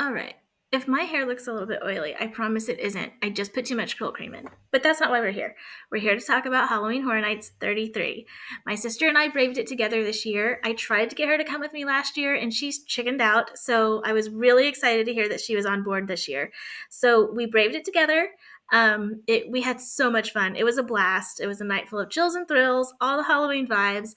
All right. If my hair looks a little bit oily, I promise it isn't. I just put too much curl cream in. But that's not why we're here. We're here to talk about Halloween Horror Nights 33. My sister and I braved it together this year. I tried to get her to come with me last year, and she's chickened out. So I was really excited to hear that she was on board this year. So we braved it together. We had so much fun. It was a blast. It was a night full of chills and thrills, all the Halloween vibes,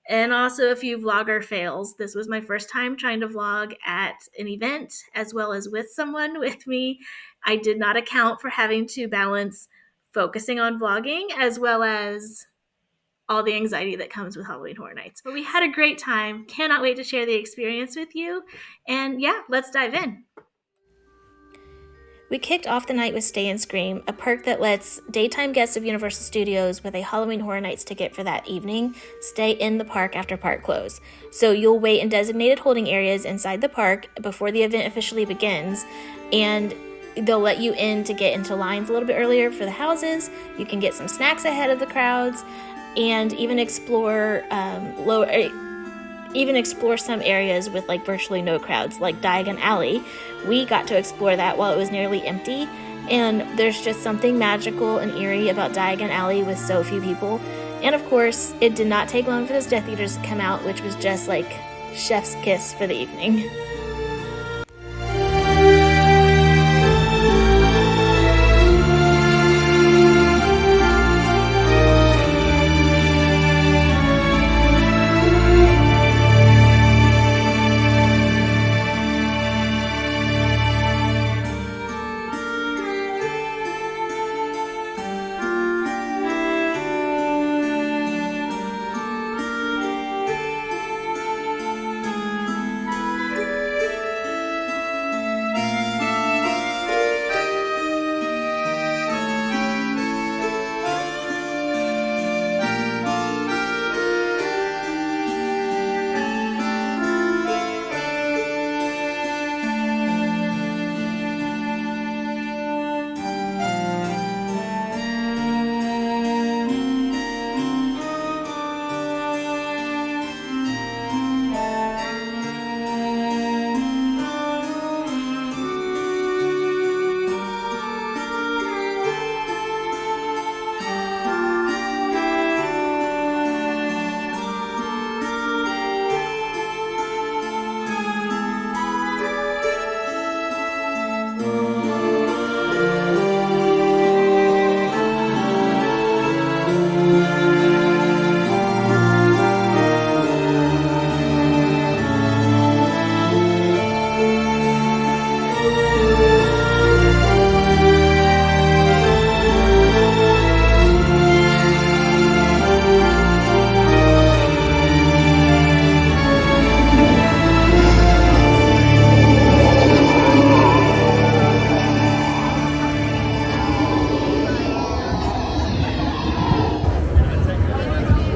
and also a few vlogger fails. This was my first time trying to vlog at an event as well as with someone with me. I did not account for having to balance focusing on vlogging as well as all the anxiety that comes with Halloween Horror Nights. But we had a great time. Cannot wait to share the experience with you. And yeah, let's dive in. We kicked off the night with Stay and Scream, a perk that lets daytime guests of Universal Studios with a Halloween Horror Nights ticket for that evening stay in the park after park close. So you'll wait in designated holding areas inside the park before the event officially begins, and they'll let you in to get into lines a little bit earlier for the houses. You can get some snacks ahead of the crowds, and even explore some areas with like virtually no crowds, like Diagon Alley. We got to explore that while it was nearly empty, and there's just something magical and eerie about Diagon Alley with so few people. And of course, it did not take long for those Death Eaters to come out, which was just like chef's kiss for the evening.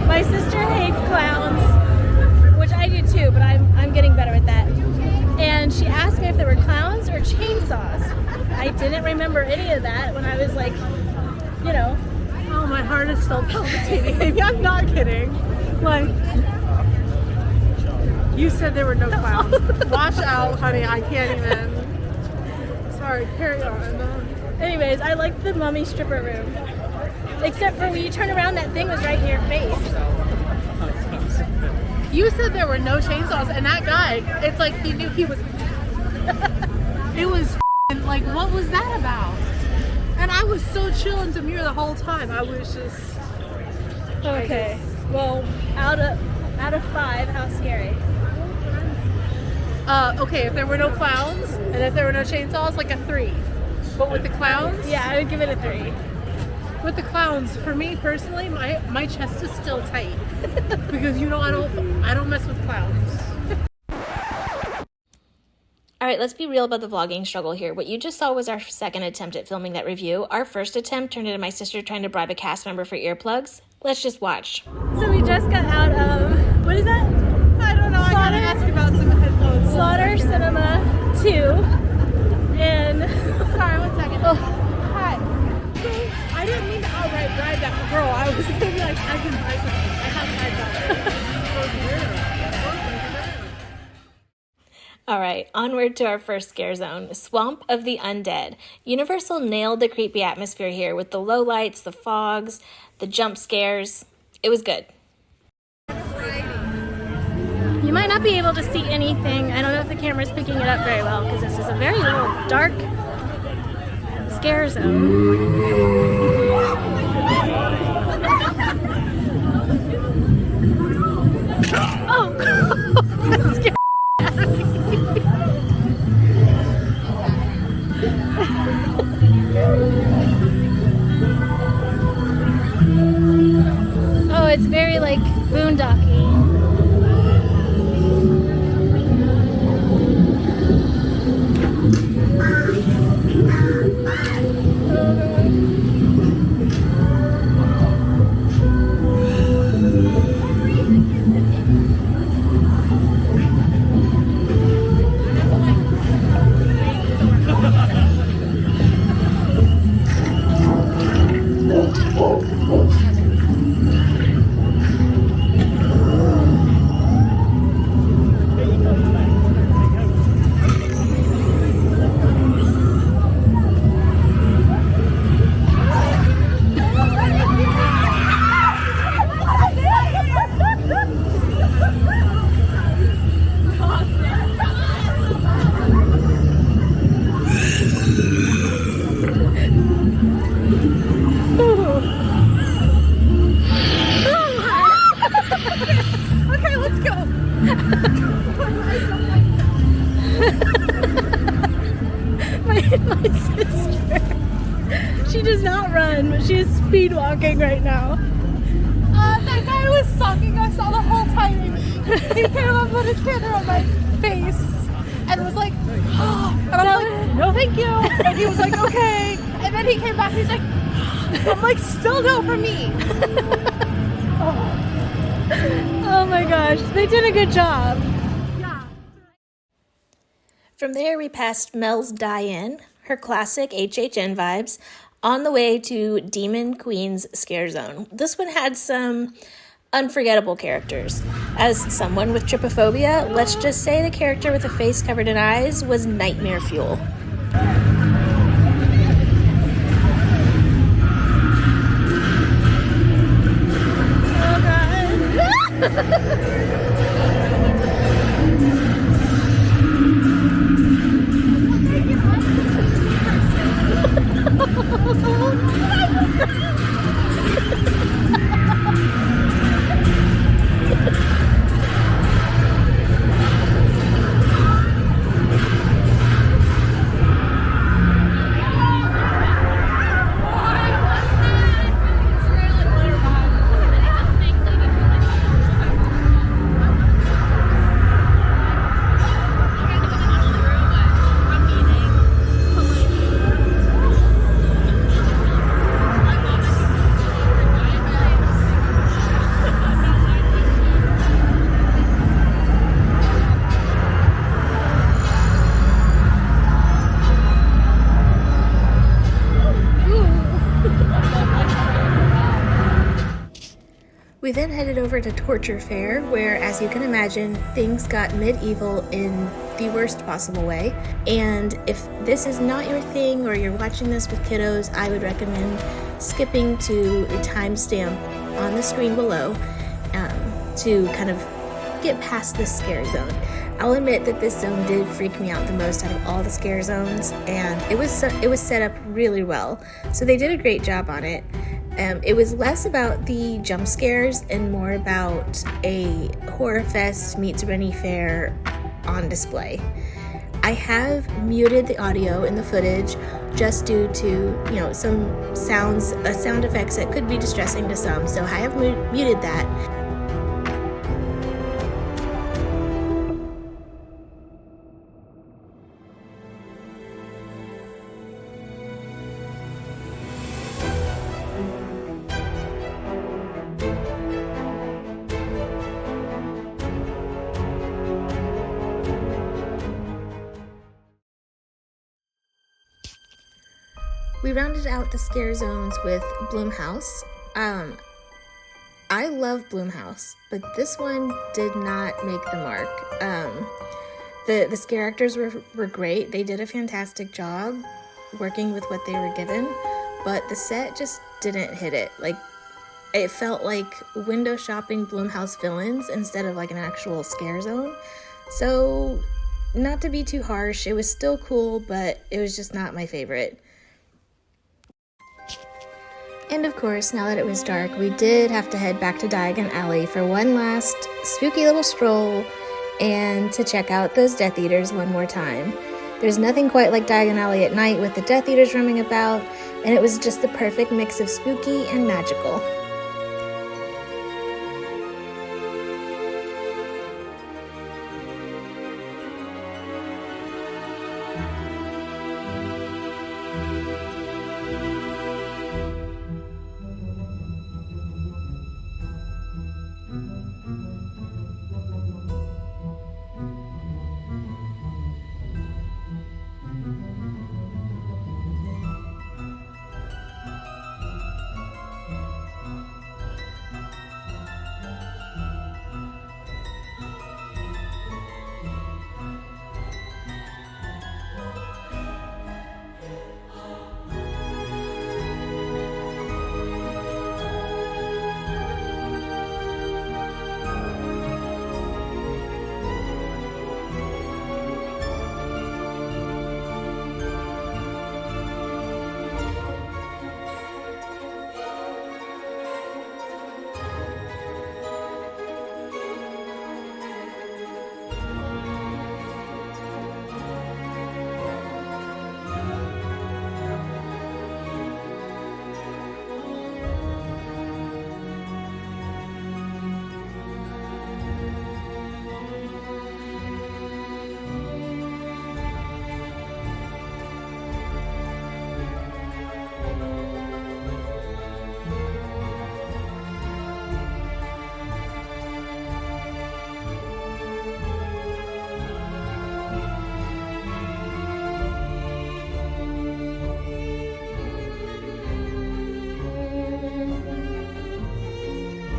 My sister hates clowns, which I do too, but I'm getting better at that. And she asked me if there were clowns or chainsaws. I didn't remember any of that when I was like, you know. Oh, my heart is still palpitating. I'm not kidding. Like, you said there were no clowns. Watch out, honey. I can't even. Sorry, carry on. Anyways, I liked the mummy stripper room. Except for when you turn around, that thing was right in your face. You said there were no chainsaws, and that guy, it's like he knew he was. It was like, what was that about? And I was so chill and demure the whole time. I was just. Okay. Well, out of 5, how scary? Okay, if there were no clowns and if there were no chainsaws, like a 3. But with the clowns, Yeah, I would give it a 3. with the clowns, for me personally, my chest is still tight because I don't mess with clowns. All right, let's be real about the vlogging struggle here. What you just saw was our second attempt at filming that review. Our first attempt turned into my sister trying to bribe a cast member for earplugs. Let's just watch. So we just got out of, what is that? I don't know. I gotta ask about some headphones. Slaughter Cinema 2. And Sorry, 1 second. oh, Hi. So, I didn't mean to outright bribe that girl. I was gonna be like, I can buy something. I have $5. All right, onward to our first scare zone, Swamp of the Undead. Universal nailed the creepy atmosphere here with the low lights, the fogs, the jump scares. It was good. You might not be able to see anything. I don't know if the camera's picking it up very well because this is a very little dark scare zone. Oh, scared. Oh, it's very like boondocky. Okay, let's go. my sister, she does not run, but she is speed walking right now. That guy was stalking us all the whole time. He came up, put his camera on my face, and was like, oh. And I was like, no thank you. And he was like, okay. And then he came back, he's like, I'm like, still no for me. Oh my gosh, they did a good job. Yeah. From there, we passed Mel's Die-In, her classic HHN vibes, on the way to Demon Queen's Scare Zone. This one had some unforgettable characters. As someone with trypophobia, let's just say the character with a face covered in eyes was nightmare fuel. We then headed over to Torture Fair, where, as you can imagine, things got medieval in the worst possible way. And if this is not your thing or you're watching this with kiddos, I would recommend skipping to a timestamp on the screen below to kind of get past this scare zone. I'll admit that this zone did freak me out the most out of all the scare zones, and it was set up really well. So they did a great job on it. It was less about the jump scares and more about a horror fest meets Rennie Fair on display. I have muted the audio in the footage just due to, some sound effects that could be distressing to some, so I have muted that. We rounded out the scare zones with Bloomhouse. I love Bloomhouse, but this one did not make the mark. The scare actors were great. They did a fantastic job working with what they were given, but the set just didn't hit it. Like, it felt like window shopping Blumhouse villains instead of like an actual scare zone. So, not to be too harsh, it was still cool, but it was just not my favorite. And of course, now that it was dark, we did have to head back to Diagon Alley for one last spooky little stroll and to check out those Death Eaters one more time. There's nothing quite like Diagon Alley at night with the Death Eaters roaming about, and it was just the perfect mix of spooky and magical.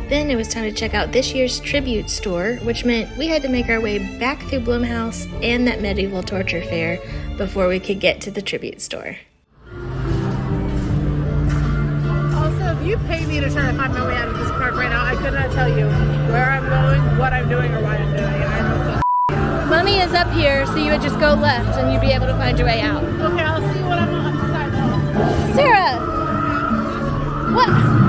Then it was time to check out this year's tribute store, which meant we had to make our way back through Blumhouse and that medieval torture fair before we could get to the tribute store. Also, if you pay me to try to find my way out of this park right now, I could not tell you where I'm going, what I'm doing, or why I'm doing it. Mommy is up here, so you would just go left and you'd be able to find your way out. Okay, I'll see you when I'm on the side. Sarah! What?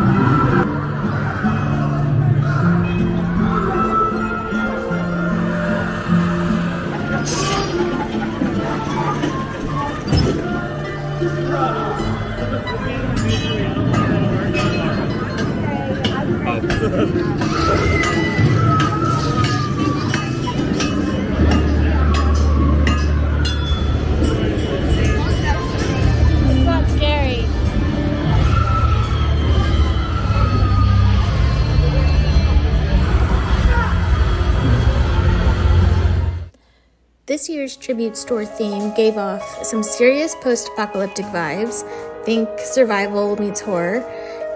It's not scary. This year's tribute store theme gave off some serious post-apocalyptic vibes, think survival meets horror,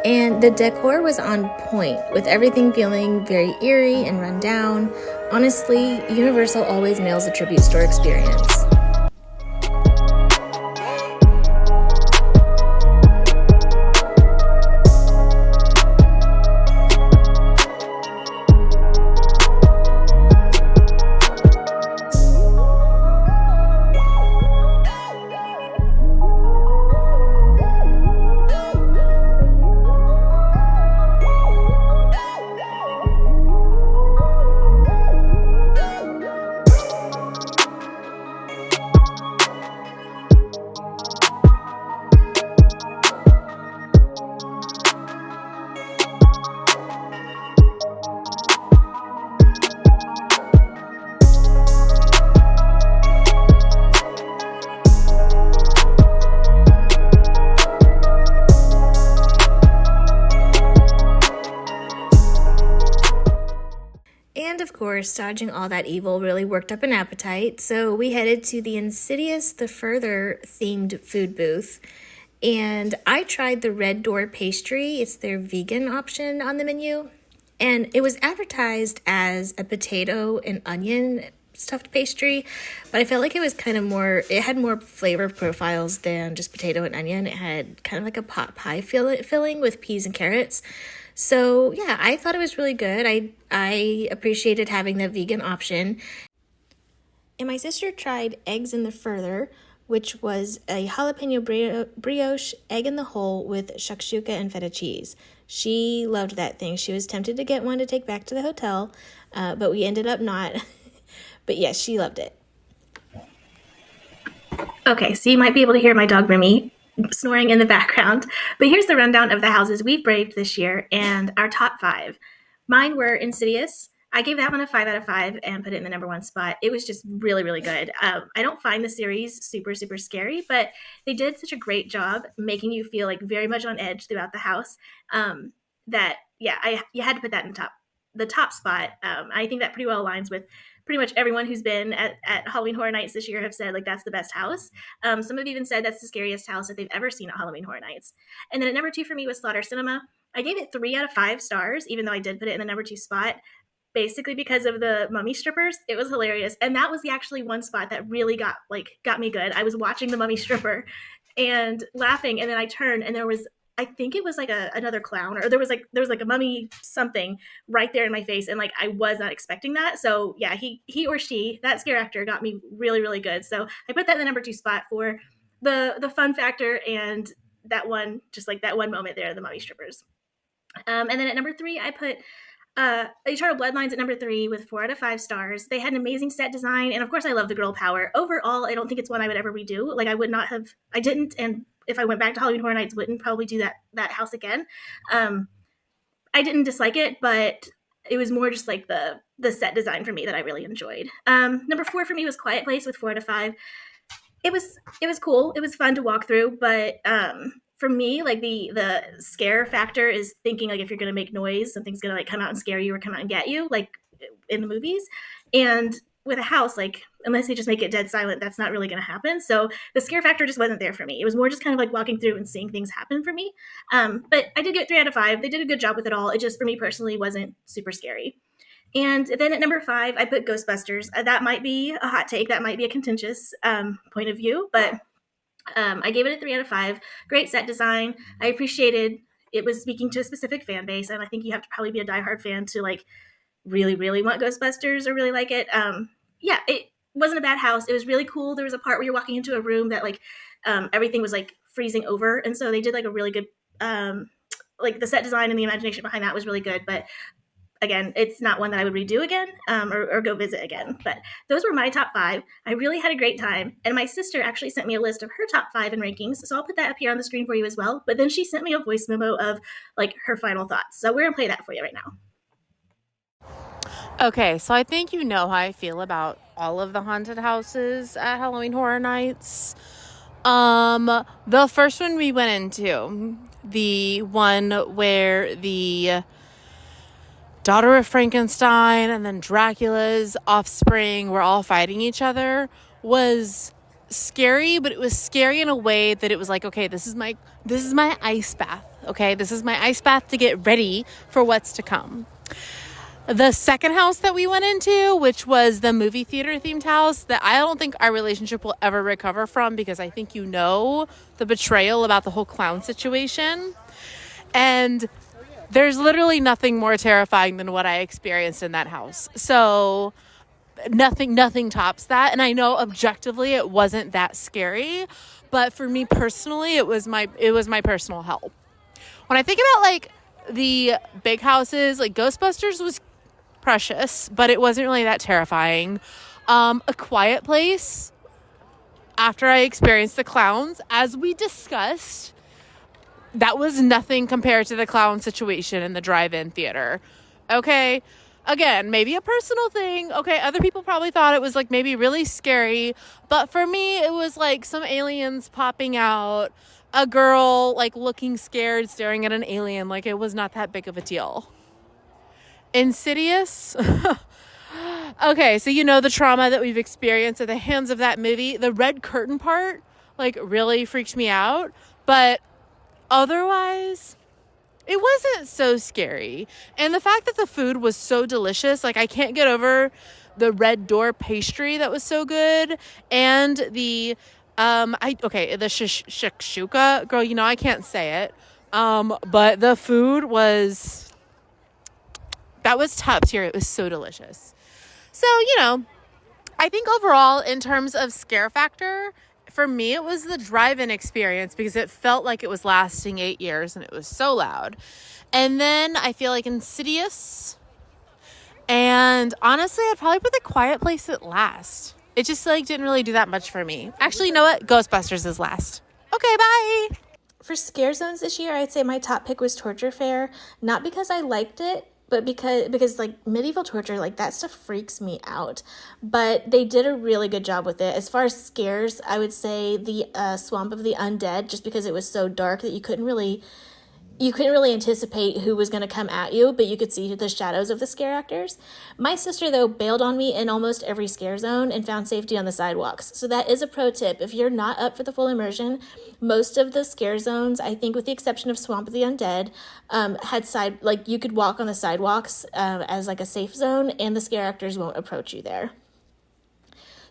and the decor was on point, with everything feeling very eerie and run down. Honestly, Universal always nails the tribute store experience. And of course, dodging all that evil really worked up an appetite, so we headed to the Insidious the Further themed food booth. And I tried the Red Door pastry. It's their vegan option on the menu. And it was advertised as a potato and onion stuffed pastry, but I felt like it was kind of more, it had more flavor profiles than just potato and onion. It had kind of like a pot pie filling with peas and carrots. So yeah, I thought it was really good. I appreciated having the vegan option. And my sister tried eggs in the further, which was a jalapeno brioche egg in the hole with shakshuka and feta cheese. She loved that thing. She was tempted to get one to take back to the hotel, but we ended up not. But yes, she loved it. Okay, so you might be able to hear my dog Remy snoring in the background. But here's the rundown of the houses we've braved this year and our top 5. Mine were Insidious. I gave that one a 5 out of 5 and put it in the number 1 spot. It was just really, really good. I don't find the series super, super scary, but they did such a great job making you feel like very much on edge throughout the house that, yeah, you had to put that in the top spot. I think that pretty well aligns with pretty much everyone who's been at Halloween Horror Nights this year have said, like, that's the best house. Some have even said that's the scariest house that they've ever seen at Halloween Horror Nights. And then at number 2 for me was Slaughter Cinema. I gave it 3 out of 5 stars, even though I did put it in the number 2 spot, basically because of the mummy strippers. It was hilarious. And that was the actually one spot that really got me good. I was watching the mummy stripper and laughing, and then I turned and there was, I think it was like another clown, or there was like a mummy something right there in my face, and like I was not expecting that. So yeah, he or she, that scare actor, got me really, really good. So I put that in the number 2 spot for the fun factor and that one, just like that one moment there, the mummy strippers. And then at number 3, I put Eternal Bloodlines at number 3 with 4 out of 5 stars. They had an amazing set design, and of course I love the girl power. Overall, I don't think it's one I would ever redo. Like I didn't, and if I went back to Halloween Horror Nights, wouldn't probably do that house again. I didn't dislike it, but it was more just like the set design for me that I really enjoyed. Number 4 for me was Quiet Place with 4 out of 5. It was cool. It was fun to walk through, but for me, like the scare factor is thinking like if you're gonna make noise, something's gonna like come out and scare you or come out and get you, like in the movies. And with a house, like unless they just make it dead silent, that's not really gonna happen. So the scare factor just wasn't there for me. It was more just kind of like walking through and seeing things happen for me. But I did get 3 out of 5. They did a good job with it all. It just for me personally wasn't super scary. And then at number 5, I put Ghostbusters. That might be a hot take. That might be a contentious point of view, but I gave it a 3 out of 5. Great set design. I appreciated it was speaking to a specific fan base, and I think you have to probably be a diehard fan to like really, really want Ghostbusters or really like it. Yeah, it wasn't a bad house. It was really cool. There was a part where you're walking into a room that like everything was like freezing over, and so they did like a really good like the set design and the imagination behind that was really good. But again, it's not one that I would redo again or go visit again. But those were my top 5. I really had a great time. And my sister actually sent me a list of her top 5 in rankings. So I'll put that up here on the screen for you as well. But then she sent me a voice memo of like her final thoughts. So we're going to play that for you right now. Okay, so I think you know how I feel about all of the haunted houses at Halloween Horror Nights. The first one we went into, the one where the daughter of Frankenstein and then Dracula's offspring were all fighting each other, was scary, but it was scary in a way that it was like, okay, this is my ice bath. Okay, this is my ice bath to get ready for what's to come. The second house that we went into, which was the movie theater themed house, that I don't think our relationship will ever recover from, because I think you know the betrayal about the whole clown situation. And there's literally nothing more terrifying than what I experienced in that house. So nothing tops that. And I know objectively it wasn't that scary, but for me personally, it was my personal hell. When I think about like the big houses, like Ghostbusters was precious, but it wasn't really that terrifying. A Quiet Place, after I experienced the clowns, as we discussed, that was nothing compared to the clown situation in the drive-in theater. Okay, again, maybe a personal thing. Okay, other people probably thought it was like maybe really scary, but for me, it was like some aliens popping out, a girl like looking scared, staring at an alien. Like it was not that big of a deal. Insidious. Okay, so you know the trauma that we've experienced at the hands of that movie. The red curtain part like really freaked me out, but otherwise, it wasn't so scary. And the fact that the food was so delicious, like I can't get over red door pastry that was so good, and the shakshuka, girl, you know I can't say it. But the food was top tier. It was so delicious. So, you know, I think overall, in terms of scare factor, for me, it was the drive-in experience because it felt like it was lasting 8 years and it was so loud. And then I feel like Insidious, and honestly, I'd probably put The Quiet Place at last. It just like didn't really do that much for me. Actually, you know what? Ghostbusters is last. Okay, bye. For scare zones this year, I'd say my top pick was Torture Fair, not because I liked it, but because like medieval torture, like that stuff freaks me out. But they did a really good job with it. As far as scares, I would say the Swamp of the Undead, just because it was so dark that you couldn't really anticipate who was going to come at you, but you could see the shadows of the scare actors. My sister, though, bailed on me in almost every scare zone and found safety on the sidewalks. So that is a pro tip. If you're not up for the full immersion, most of the scare zones, I think with the exception of Swamp of the Undead, had you could walk on the sidewalks as like a safe zone, and the scare actors won't approach you there.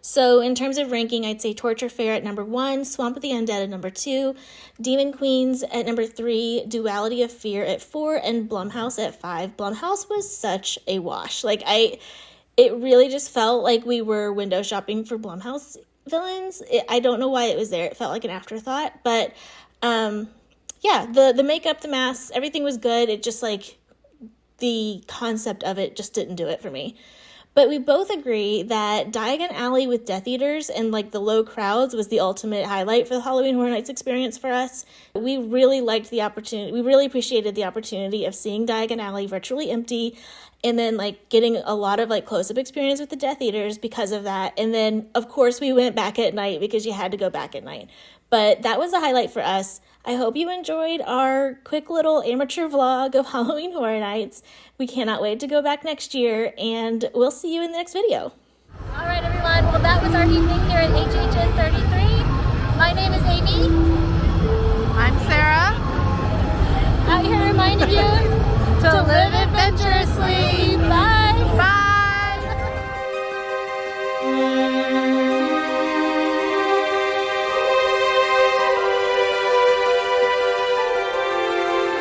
So in terms of ranking, I'd say Torture Fair at number 1, Swamp of the Undead at number 2, Demon Queens at number 3, Duality of Fear at 4, and Blumhouse at 5. Blumhouse was such a wash. It really just felt like we were window shopping for Blumhouse villains. I don't know why it was there. It felt like an afterthought, but the makeup, the masks, everything was good. It just like the concept of it just didn't do it for me. But we both agree that Diagon Alley with Death Eaters and like the low crowds was the ultimate highlight for the Halloween Horror Nights experience for us. We really liked the opportunity. We really appreciated the opportunity of seeing Diagon Alley virtually empty, and then like getting a lot of like close-up experience with the Death Eaters because of that. And then of course we went back at night because you had to go back at night. But that was a highlight for us. I hope you enjoyed our quick little amateur vlog of Halloween Horror Nights. We cannot wait to go back next year, and we'll see you in the next video. All right, everyone. Well, that was our evening here at HHN33. My name is Amy. I'm Sarah. Out here reminding you